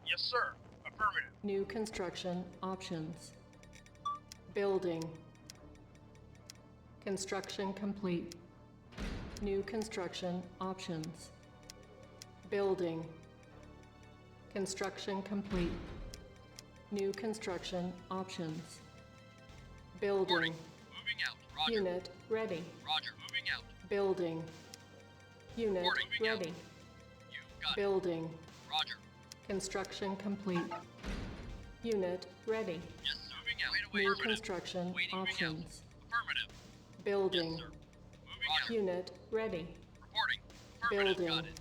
Yes, sir. Affirmative. New construction options. Building. Construction complete. New construction options. Building. Construction complete. New construction options. Building. Moving out. Roger. Unit ready. Roger. Moving out. Building. Unit Moving ready. You got Building. it. Roger. Construction complete. Unit ready. Yes, sir. Moving out. Right away. New Affirmative. construction Waiting. Moving out. options. Affirmative. Building. Yes, sir. Moving out. Unit ready. Reporting. Affirmative. Building. Got it.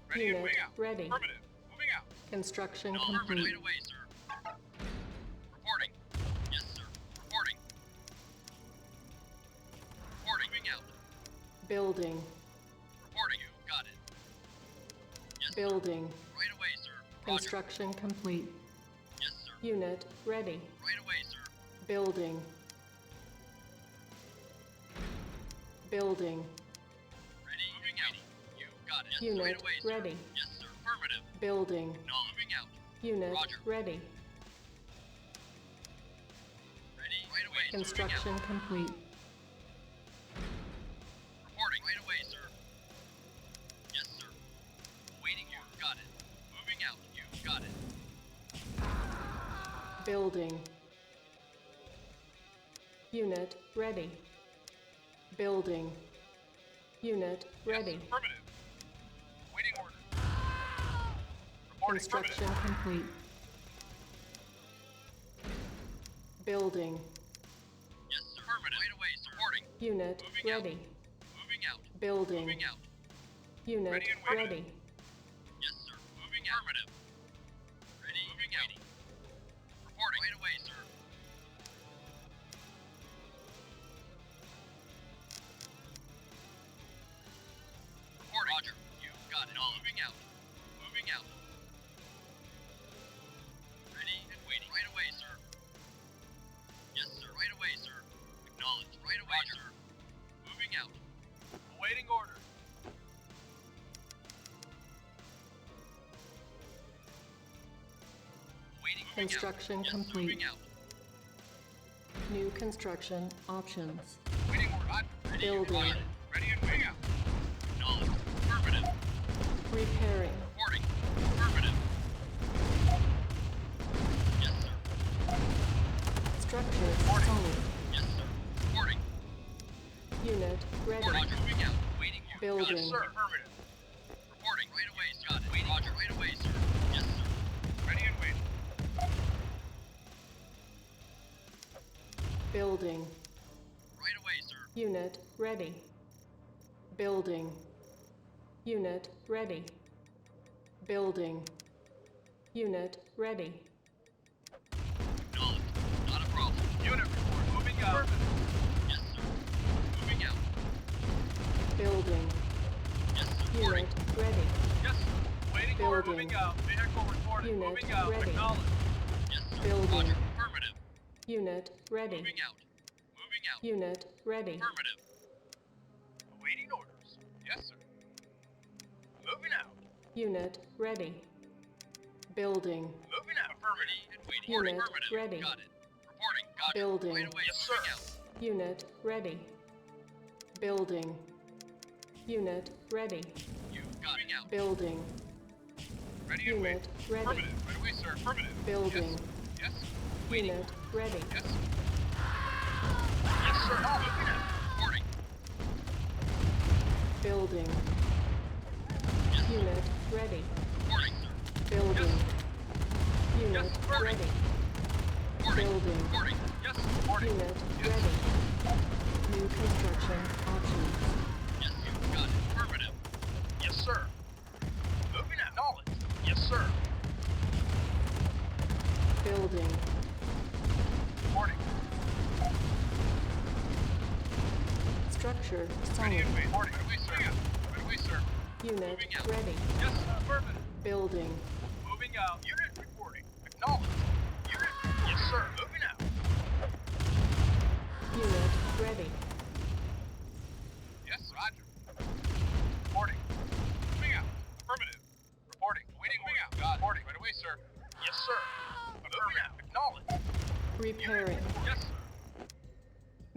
Ready and Unit moving out. ready. Affirmative. Moving out. Construction No, affirmative. complete. Right away, sir. Reporting. Yes, sir. Reporting. Reporting. Moving out. Building. Reporting. You got it. Yes, Building. sir. Right away, sir. Roger. Construction complete. Yes, sir. Unit ready. Right away, sir. Building. Building. Ready. Moving out. You got it. Yes, Unit right away, sir. ready. Yes, sir. Affirmative. Building. No, moving out. Unit Roger. ready. Ready. Right away, sir. Construction complete. Reporting. Right away, sir. Yes, sir. Waiting. You got it. Moving out. You got it. Building. Unit ready. Building. Unit ready. Yes, affirmative. Waiting order. Reporting. Construction Affirmative. complete. Building. Yes, sir. Affirmative. Right away, sir. Reporting. Unit Moving out. ready. Moving out. Building. Moving out. Unit Ready and waiting. ready. Yes, sir. Moving out. Affirmative. Ready. Moving out. Reporting. Right away, sir. Reporting. Roger. You got it. No, moving out. Moving out. Ready and waiting. Right away, sir. Yes, sir. Right away, sir. Acknowledged. Right away, sir. Moving out. Awaiting order. Waiting. Moving Construction out. Yes, complete. Moving out. New construction options. Waiting order. I'm ready. Building. Got it. Ready and moving out. Acknowledged. Affirmative. Repairing. Reporting. Affirmative. Yes, sir. Structure Reporting. solid. Yes, sir. Reporting. Unit ready. Roger. Moving out. Waiting. You got Building. it, sir. Affirmative. Reporting. Right away. Got it. Waiting. Roger. Right away, sir. Yes, sir. Ready and waiting. Building. Right away, sir. Unit ready. Building. Unit ready. Building. Unit ready. Acknowledged. Not a problem. Unit report. Moving out. Yes, sir. Moving out. Building. Yes, sir. Reporting. Unit ready. Yes, sir. Waiting order. Building. Moving out. Vehicle reporting. Unit Moving out. ready. Acknowledged. Yes, sir. Building. Roger. Affirmative. Unit ready. Moving out. Moving out. Unit ready. Affirmative. Awaiting orders. Yes, sir. Moving out. Unit ready. Building. Moving out. Affirmative. And waiting. Unit Affirmative. ready. Got it. Reporting. Got Building. it. Right away. Yes, moving out. Unit ready. Building. Unit ready. You got it. Out. Building. Ready and waiting. Unit ready. Affirmative. Right away, sir. Affirmative. Building. Yes. Yes. Waiting. Unit ready. Yes. Yes, sir. Moving out. Reporting. Building. Yes. Unit ready. Reporting, sir. Building. Yes. Unit Yes, reporting. ready. Reporting. Building. Reporting. Yes. Reporting. Unit Yes. ready. New construction options. Yes, you got it. Affirmative. Yes, sir. Moving out. Knowledge. Yes, sir. Building. Reporting. Structure Ready solid. and waiting. Reporting. Right away, sir. Right away, sir. Unit Moving out. ready. Yes, affirmative. Building. Moving out. Unit reporting. Acknowledged. Unit. Yes, sir. Moving out. Unit ready. Yes, Roger. Reporting. Moving out. Affirmative. Reporting. Waiting. Moving out. Got it. Reporting. Right away, sir.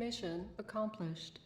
Mission accomplished.